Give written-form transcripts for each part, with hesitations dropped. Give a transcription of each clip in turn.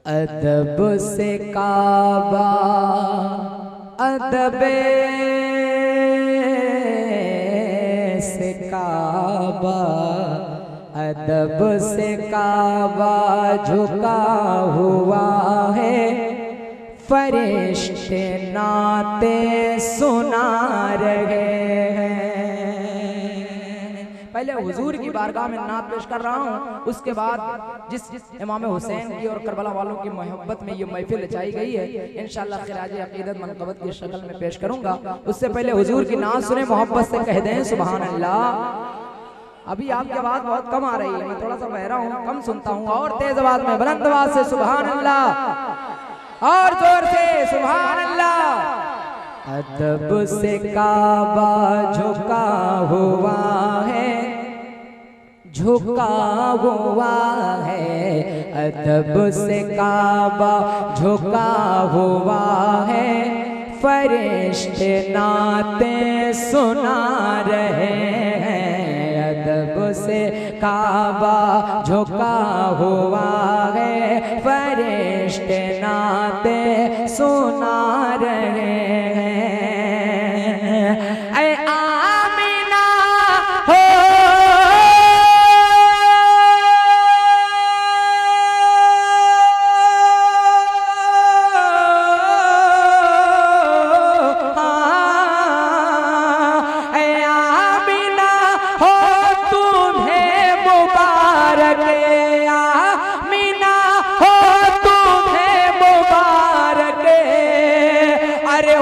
अदब से काबा अदबे से काबा, अदब से काबा झुका हुआ है, फरिश्ते नाते सुना रहे हैं। पहले हुजूर की बारगाह में नात पेश कर रहा हूँ, उसके बाद जिस इमाम हुसैन की और करबला वालों की मोहब्बत में ये महफिल रचाई गई है, इंशाअल्लाह खिराज अकीदत मनक़बत की शक्ल में पेश करूंगा। उससे पहले हुजूर की नात सुने, मोहब्बत से कह दें सुभान अल्लाह। अभी आपकी आवाज बहुत कम आ रही है, मैं थोड़ा सा बहरा हूँ, कम सुनता हूँ। और तेज आवाज में बुलंद आवाज से सुभान अल्लाह, और जोर से सुभान अल्लाह। अदब से काबा झुका हुआ है, झुका हुआ है, अदब से काबा झुका हुआ है, फरिश्ते नाते सुना रहे हैं। अदब से काबा झुका हुआ है, फरिश्ते नाते सुना रहे हैं। ऐ आमिना हो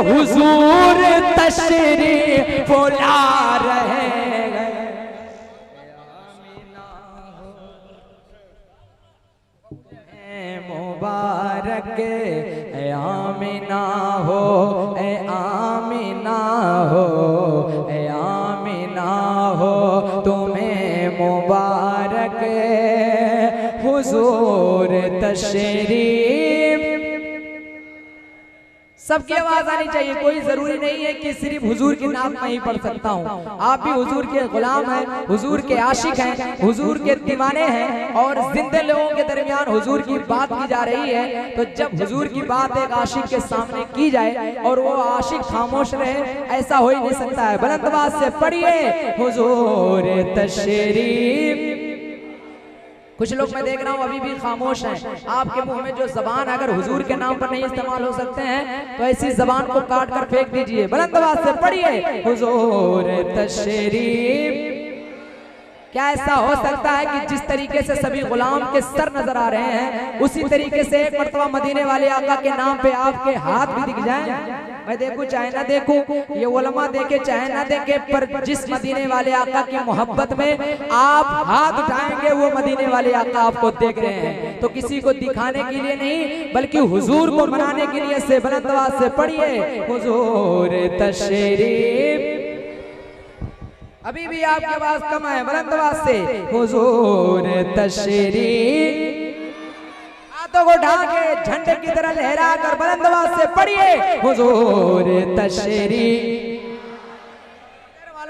हुजूर तशरीफ ला रहे हैं। मुबारक ए आमिना हो, ए आमिना हो, ए आमिना हो, तुम्हें मुबारक हुजूर तशरीफ। सबकी आवाज आनी चाहिए, कोई जरूरी नहीं है कि सिर्फ हुजूर की नाम में ही पढ़ सकता हूँ। आप भी हुजूर के गुलाम हैं, हुजूर के आशिक हैं, हुजूर के दीवाने हैं, और जिंदे लोगों के दरमियान हुजूर की बात की जा रही है। तो जब हुजूर की बात एक आशिक के सामने की जाए और वो आशिक खामोश रहे, ऐसा हो ही नहीं सकता है। बुलंद आवाज से पढ़िए हुजूर तशरीफ। कुछ लोग मैं देख रहा हूँ अभी भी खामोश हैं। आपके मुंह में जो जबान अगर हुजूर के नाम पर नहीं इस्तेमाल हो सकते हैं, तो ऐसी जबान को काट कर फेंक दीजिए। बुलंद आवाज से पढ़िए हुजूर तशरीफ। क्या ऐसा हो सकता है कि जिस तरीके से सभी गुलाम के सर नजर आ रहे हैं, उसी तरीके से एक मर्तबा मदीने वाले आका के नाम पे आपके हाथ भी दिख जाएं? मैं देखूं चाहे ना देखूं, ये उलमा देखे चाहे ना देखे, पर जिस मदीने वाले आका की मोहब्बत में आप हाथ उठाएंगे, वो मदीने वाले आका आपको देख रहे हैं। तो किसी को दिखाने के लिए नहीं, बल्कि हुजूर को मनाने के लिए से बुलंद आवाज से पढ़िए हुजूर तशरीफ। अभी भी आपकी आवाज कम है, बुलंद आवाज से हुजूर तशरीफ। हाथों को ढाके झंडे की तरह लहरा कर बुलंद आवाज से पढ़िए हुजूर तशरीफ।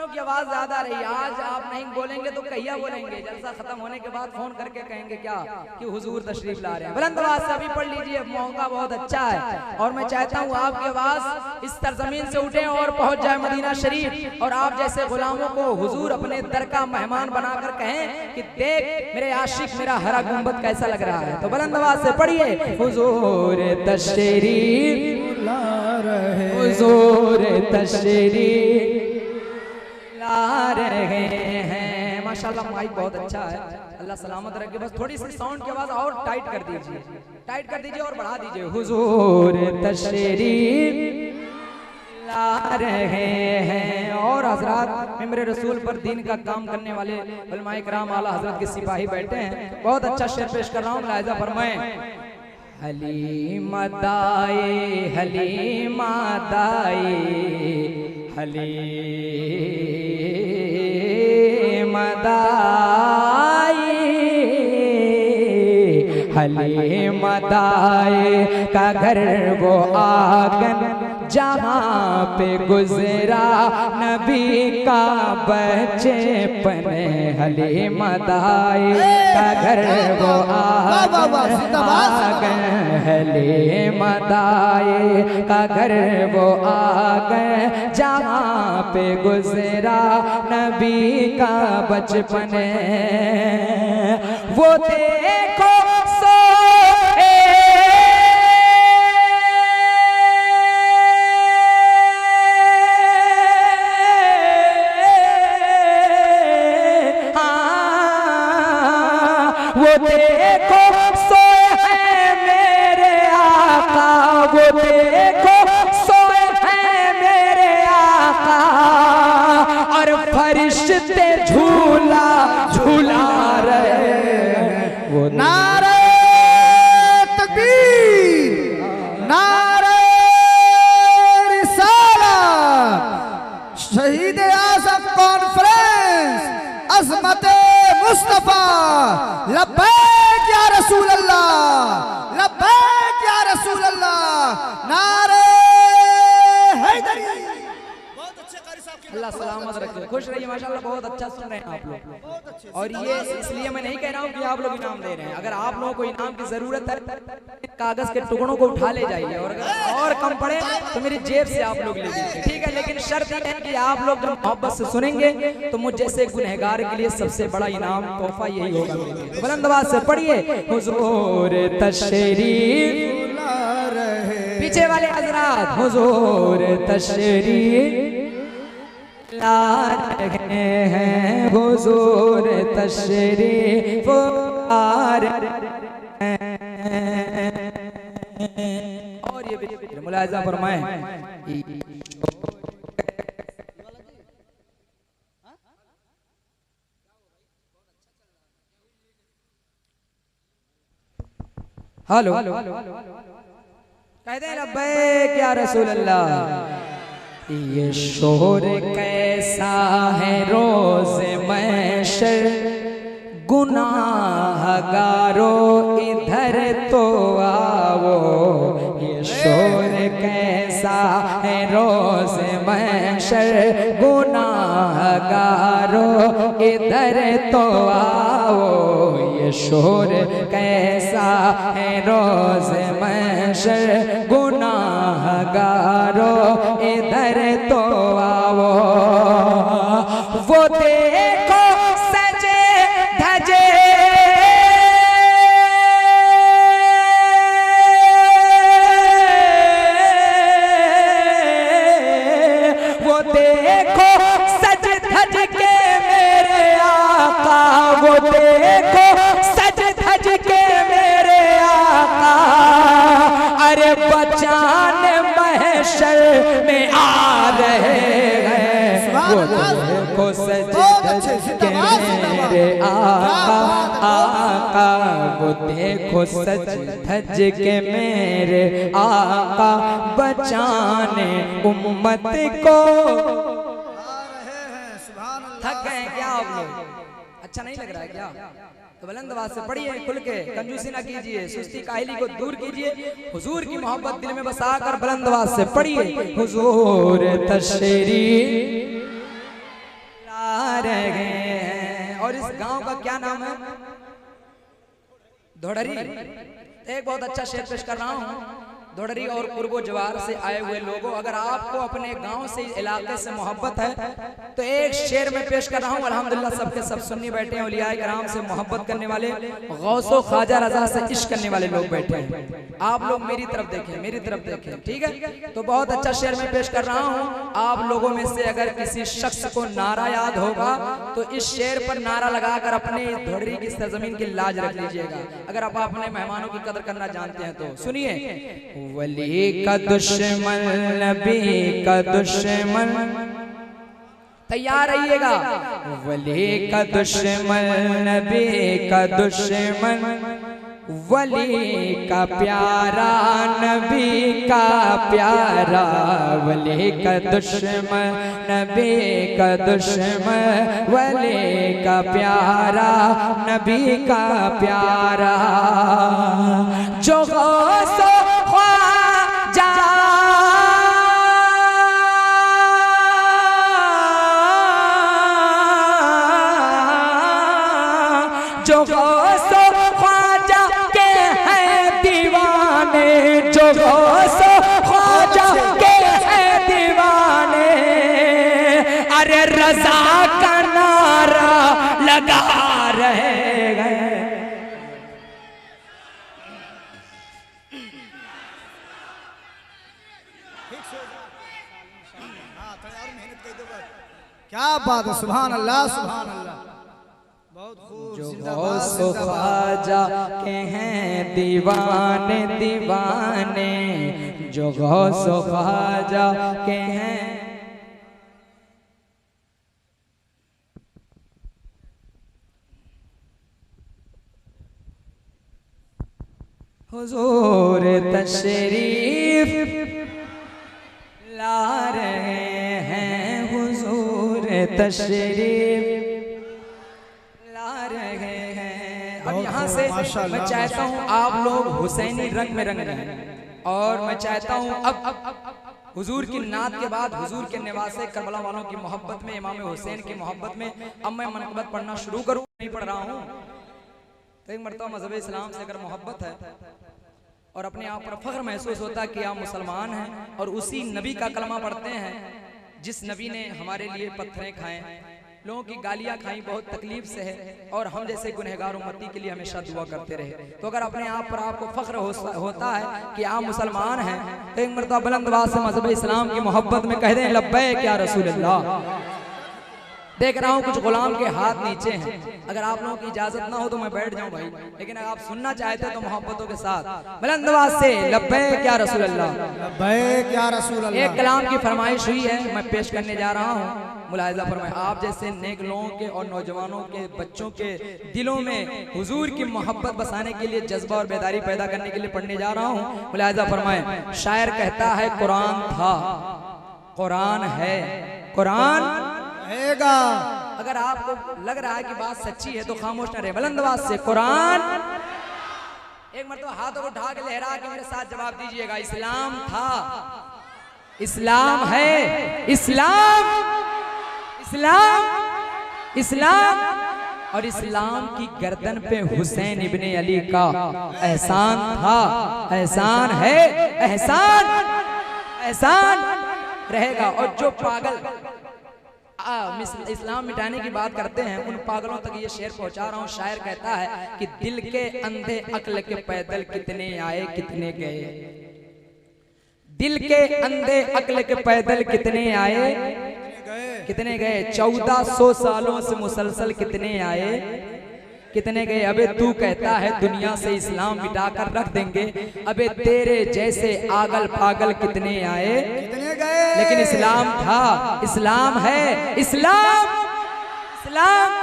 की आवाज ज्यादा रही, आज आप नहीं बोलेंगे तो कहिया बोलेंगे? जलसा खत्म होने के बाद फोन करके कहेंगे क्या कि हुजूर तशरीफ ला रहे हैं। बुलंद आवाज से अभी पढ़ लीजिए, मौका बहुत अच्छा है। और मैं चाहता हूँ आपकी आवाज इस सरजमीन से उठे और पहुंच जाए मदीना शरीफ, और आप जैसे गुलामों को हुजूर अपने दर का मेहमान बनाकर कहें कि देख मेरे आशिक, मेरा हरा गुंबद कैसा लग रहा है। तो बुलंद आवाज से पढ़िए हुजूर तशरीफ ला रहे, हुजूर तशरीफ ला रहे हैं। माशाल्लाह माइक बहुत अच्छा है, अल्लाह सलामत रखे। बस थोड़ी सी साउंड की आवाज और टाइट कर दीजिए, टाइट कर दीजिए और बढ़ा दीजिए। हुजूर तशरीफ ला रहे हैं। और हजरात मिंबर रसूल पर दीन का काम करने वाले उलमाए किराम आला हजरत के सिपाही बैठे हैं। बहुत अच्छा शेर पेश कर रहा हूँ, लाइजा फरमाएं। हलीमा दाए हलीमा दाए हलीमा दाए, हलीमा दाए का घर वो आंगन जहाँ पे गुजरा नबी का बचपन। हलीमा दाए का घर वो आंगन महले मदाए का घर वो आ गए जहाँ पे गुजरा नबी का बचपन। वो देखो वो देखो सोए हैं मेरे आका, वो देखो सोए हैं मेरे आका, और फरिश्ते झूला झूला रहे। वो नारे तकबीर, नारे रिसालत, शहीद आज़म कॉन्फ्रेंस, अज़मत मुस्तफा, लब्बैक या रसूल अल्लाह, लब्बैक या रसूल अल्लाह, नारे हैदरी। बहुत अच्छे कारी साहब के अल्लाह सलामत रखे, खुश रहिए माशाल्लाह, बहुत अच्छा सुन रहे हैं आप लोग। और ये इसलिए मैं नहीं कह रहा हूँ कि आप लोग इनाम दे रहे हैं। अगर आप लोगों को इनाम की जरूरत है, कागज के टुकड़ों को उठा ले जाइए, और अगर और कम पड़े तो मेरी जेब से आप लोग ले लीजिए, ठीक है। लेकिन शर्त यह है कि आप लोग जब मोहब्बत से सुनेंगे तो मुझ जैसे गुनहगार के लिए सबसे बड़ा इनाम तोहफा यही होगा। तो बुलंद आवाज से पढ़िए, हुजूर तशरीफ पीछे वाले हजरात, हुजूर तशरीफ ला रहे हैं, हुजूर तशरीफ आ रहे हैं। और ये मुलाहिजा फरमाएं, हेलो कहते हैं लब्बैक या रसूल अल्लाह। ये शोर कैसा है रोज़ महशर, गुनाहगारो इधर तो आओ। ये शोर कैसा है रोज़ महशर, गुनाहगारो इधर तो आओ। ये शोर कैसा है रोज़ महशर, गुनाहगारो इधर तो आओ। वो देखो सजे धजे वो देखो सज धज के मेरे आका, वो देखो सज धज के मेरे आका, अरे बचाने महशर में आ रहे हैं। वो देखो सज धज के मेरे आका, आका, वो देखो सज धज के मेरे आका, बचाने उम्मत को। थक गए क्या आप लोग? अच्छा नहीं लग रहा है क्या? तो बुलंद आवाज से पढ़िए, खुल के, कंजूसी ना कीजिए, सुस्ती काहली को दूर कीजिए, हुजूर की मोहब्बत दिल में बसाकर बुलंद आवाज से पढ़िए, हुजूर तशरीफ ला रहे हैं। और इस गांव का क्या नाम है? धोड़री। एक बहुत अच्छा शेर पेश कर रहा हूँ। धोड़री और कुर्बो जवार से आए हुए लोगों, अगर आपको अपने गांव से, इलाके से मोहब्बत है तो एक शेर में पेश कर रहा हूँ। अल्हम्दुलिल्लाह सबके सब सुन्नी बैठे हैं, औलियाए किराम से मोहब्बत करने वाले, गौसो ख्वाजा रजा से इश्क करने वाले लोग बैठे हैं। आप लोग मेरी तरफ देखें, मेरी तरफ देखें, ठीक है। तो बहुत अच्छा शेर में पेश कर रहा हूँ। आप लोगों में से अगर किसी शख्स को नारा याद होगा तो इस शेर पर नारा लगाकर अपने धोड़री की सरजमीन की लाज रख लीजिएगा, अगर आप अपने मेहमानों की कदर करना जानते हैं तो। सुनिए, वली का दुश्मन नबी का दुश्मन, तैयार रहिएगा। वली का दुश्मन नबी का दुश्मन, वली का प्यारा नबी का प्यारा, वली का दुश्मन नबी का दुश्मन, वली का प्यारा नबी का प्यारा, जो गौसो ख्वाजा जो गौसो ख्वाजा के हैं दीवान दीवाने, जो गौसो ख्वाजा के हैं दीवाने, अरे रजा का नारा लगा रहे हैं। क्या बात है, सुभान अल्लाह सुभान अल्लाह, बहुत खूब। जो गौसो ख्वाजा के हैं दीवाने दीवाने, जो गौसो ख्वाजा के हैं। हुजूर तशरीफ ला रहे हैं, हुजूर तशरीफ ला रहे हैं। अब यहाँ से मैं चाहता हूँ आप लोग हुसैनी रंग में रंग जाएं, और मैं चाहता हूँ अब हुजूर की नात के बाद हुजूर के निवासे करबला वालों की मोहब्बत में, इमाम हुसैन की मोहब्बत में अब मैं मनक़बत पढ़ना शुरू करूँ। नहीं पढ़ रहा हूँ तो एक मरतबा मज़हब इस्लाम से अगर मोहब्बत है और अपने आप पर फख्र महसूस होता है कि आप मुसलमान हैं और उसी नबी का कलमा पढ़ते हैं जिस नबी ने हमारे लिए पत्थरें खाएं, लोगों की गालियां खाई, बहुत तकलीफ से है, और हम जैसे गुनहगार उम्मती के लिए हमेशा दुआ करते रहे। तो अगर अपने आप पर आपको फख्र होता है कि आप मुसलमान हैं तो एक मरतबा बुलंद आवाज़ से मज़हब इस्लाम की मोहब्बत में कह दें लब्बैक या रसूल अल्लाह। देख रहा हूँ कुछ गुलाम के हाथ नीचे हैं, अगर आप लोगों की इजाजत ना हो तो मैं बैठ जाऊं भाई, लेकिन अगर आप सुनना चाहते तो मोहब्बतों के साथ बुलंद आवाज से लब्बैक या रसूल अल्लाह, लब्बैक या रसूल अल्लाह। एक कलाम की फरमाइश हुई है, मैं पेश करने जा रहा हूँ। मुलाहिजा फरमाएं, आप जैसे नेक लोगों के और नौजवानों के बच्चों के दिलों में हुजूर की मोहब्बत बसाने के लिए, जज्बा और बेदारी पैदा करने के लिए पढ़ने जा रहा हूँ। मुलाहिजा फरमाएं, शायर कहता है कुरान था, कुरान है, कुरान रहेगा। अगर आपको लग रहा है कि बात सच्ची है तो खामोश न रहे, बुलंद आवाज से कुरान। एक मरतबा हाथों को उठा के लहरा के मेरे साथ जवाब दीजिएगा, इस्लाम था, इस्लाम है, इस्लाम, इस्लाम, इस्लाम, और इस्लाम की गर्दन पे हुसैन इब्ने अली का एहसान था, एहसान है, एहसान, एहसान रहेगा। और जो पागल इस्लाम मिटाने की बात करते हैं उन पागलों तक ये शेर पहुंचा रहा हूँ। शायर कहता है कि दिल के अंधे अक्ल के पैदल कितने आए कितने गए, दिल के अंधे अक्ल के पैदल कितने आए कितने गए, 1400 सालों से मुसलसल कितने आए कितने गए। अबे तू कहता है दुनिया से इस्लाम मिटाकर रख देंगे, अबे तेरे जैसे आगल पागल कितने आए कितने गए। लेकिन इस्लाम था, इस्लाम है, इस्लाम, इस्लाम,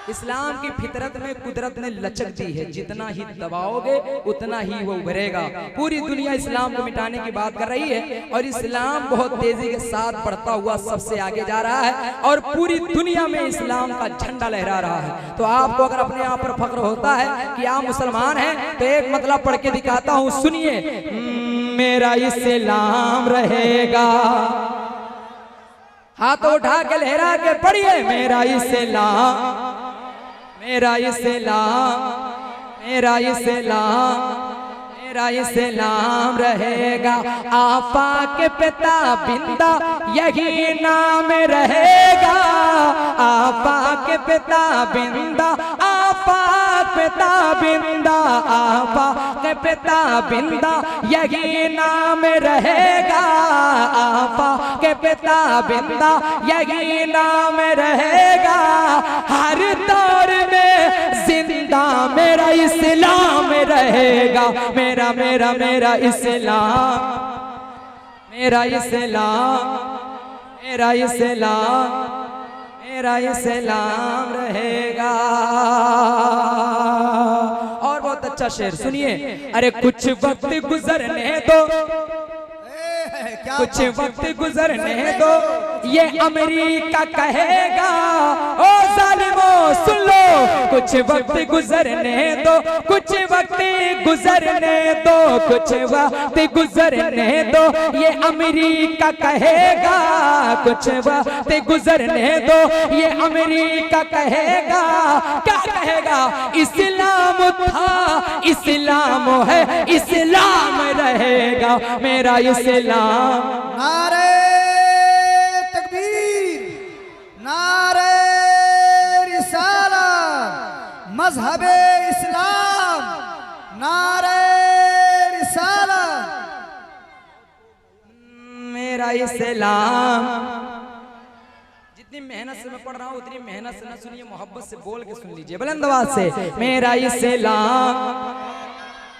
इस्लाम की फितरत में कुदरत ने लचक दी है, जितना ही दबाओगे उतना ही वो उभरेगा। पूरी दुनिया इस्लाम को मिटाने की बात कर रही है और इस्लाम बहुत तेजी के साथ बढ़ता हुआ सबसे आगे जा रहा है और पूरी दुनिया में इस्लाम का झंडा लहरा रहा है। तो आपको अगर अपने आप पर फख्र होता है कि आप मुसलमान हैं तो एक मतलब पढ़ के दिखाता हूँ, सुनिए। मेरा इस्लाम रहेगा, हाथों उठा के लहरा के पढ़िए, मेरा इस्लाम, मेरा इस्लाम, मेरा इस्लाम, मेरा इस्लाम रहेगा। आपा के पिता बिंदा यही नाम रहेगा, आपा के पिता बिंदा, आपा पिता बिंदा, आपा के पिता बिंदा यही नाम रहेगा, आपा के पिता बिंदा यही नाम रहेगा। हर दौर में जिंदा मेरा इस्लाम रहेगा, मेरा मेरा मेरा इस्लाम, मेरा इस्लाम, मेरा इस्लाम, मेरा इस्लाम रहेगा। और बहुत अच्छा शेर सुनिए। अरे कुछ वक्त गुजरने दो, कुछ वक्त गुजरने दो, ये अमेरिका कहेगा ओ जालिमों सुन लो, कुछ वक्त गुजरने दो, कुछ वक्त गुजरने दो, कुछ वक्त गुजरने दो, ये अमेरिका कहेगा, कुछ वक्त गुजरने दो, ये अमेरिका कहेगा। क्या कहेगा? इस्लाम था, इस्लाम है, इस्लाम रहेगा मेरा इस्लाम। नारे तकबीर, नारे रिसालत, मजहबे इस्लाम, नारे रिसालत, मेरा इस्लाम। जितनी मेहनत से मैं पढ़ रहा हूँ उतनी मेहनत से ना सुनिए, मोहब्बत से बोल के सुन लीजिए बुलंद आवाज से। मेरा इस्लाम।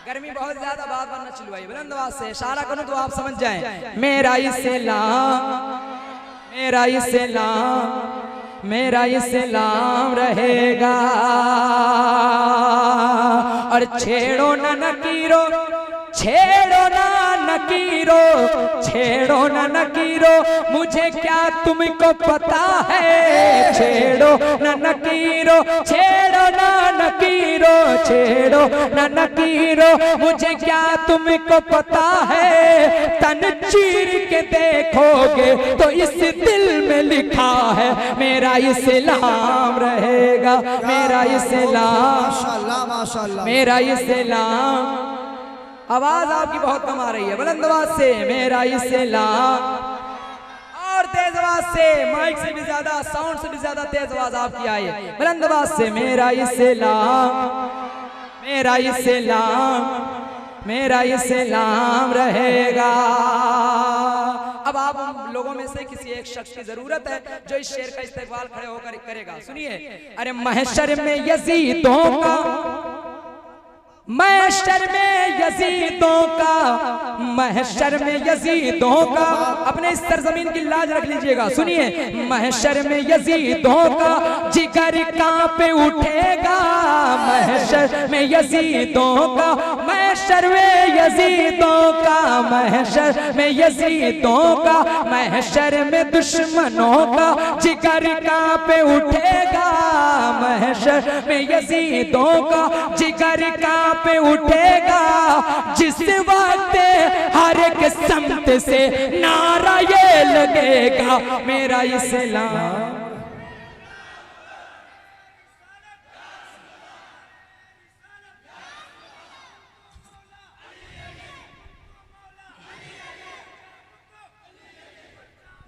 गर्मी बहुत ज्यादा, बात बनना चिल्वाइए बुलंद आवाज से, इशारा करूं तो आप समझ जाएं। मेरा इस्लाम, मेरा इस्लाम, मेरा इस्लाम रहेगा। और छेड़ो ना नकीरो, छेड़ो ना नकीरो, छेड़ो ना नकीरो, मुझे क्या तुमको पता है। छेड़ो ना नकीरो, छेड़ो ना नकीरो, छेड़ो ना नकीरो, मुझे क्या तुमको पता है। तन चीर के देखोगे तो इस दिल में लिखा है मेरा इस्लाम रहेगा, मेरा इस्लाम, माशाअल्लाह माशाअल्लाह, मेरा इस्लाम। आवाज आपकी बहुत कम आ रही है, बुलंद आवाज से। मेरा इस्लाम। और तेज आवाज से, माइक से भी ज्यादा, साउंड से भी ज्यादा तेज आवाज आपकी आए, बुलंद आवाज से। मेरा इस्लाम, मेरा इस्लाम, मेरा इस्लाम रहेगा। अब आप लोगों में से किसी एक शख्स की जरूरत है जो इस शेर का इस्तेमाल खड़े होकर करेगा। सुनिए। अरे महशर में यजीदों का, महशर में यजीदों का, महशर में यजीदों का, अपने इस सरजमीन की लाज रख लीजिएगा। सुनिए। महशर में यजीदों का जिगर कांपे उठेगा, महशर में यजीदों का, महशर में यजीदों का, महशर में यजीदों का, महशर में दुश्मनों का जिगर कांपे उठेगा, महशर में यजीदों का जिगर पे उठेगा। जिस वक्त हर एक समत से नारा ये लगेगा मेरा इस्लाम।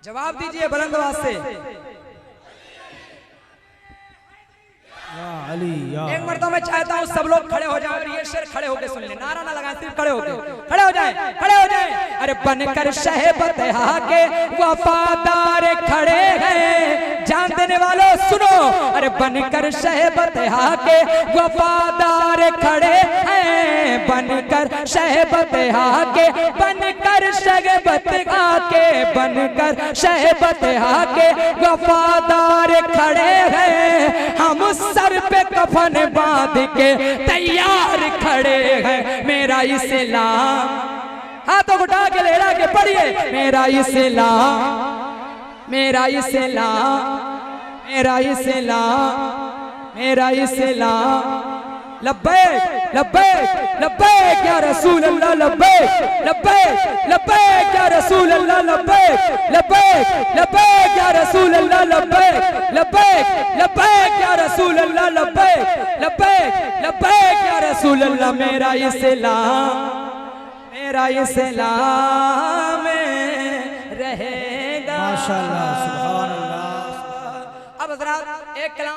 जवाब दीजिए बुलंद आवाज से। एक मरतबा मैं चाहता हूँ सब लोग खड़े हो जाएं और ये शेर खड़े होकर सुन ले, नारा ना लगाएं, सिर्फ खड़े होके, खड़े हो जाएं, खड़े हो जाएं। अरे बनकर शहबत के वफादार खड़े हैं, जान देने वालों सुनो। अरे बनकर शहबत के वफादार खड़े हैं, बनकर शहबत के, बनकर शहबत के, बनकर शहबत के वफादार खड़े हैं। हम सर पे कफन बांध के तैयार खड़े हैं मेरा इस्लाम। हाथों को उठा के लेड़ा के पढ़िए। मेरा इस्लाम, मेरा इस्लाम, मेरा इस्लाम, मेरा इस्लाम। लब्बैक लब्बैक लब्बैक या रसूल अल्लाह, लब्बैक लब्बैक लब्बैक या रसूल अल्लाह, लब्बैक लब्बैक लब्बैक या रसूल अल्लाह, लब्बैक लब्बैक लब्बैक या रसूल अल्लाह, लब्बैक लब्बैक लब्बैक या रसूल अल्लाह। मेरा इस्लाम, मेरा इस्लाम रहेगा। माशाअल्लाह, सुभान अल्लाह। अब हज़रात एक कलाम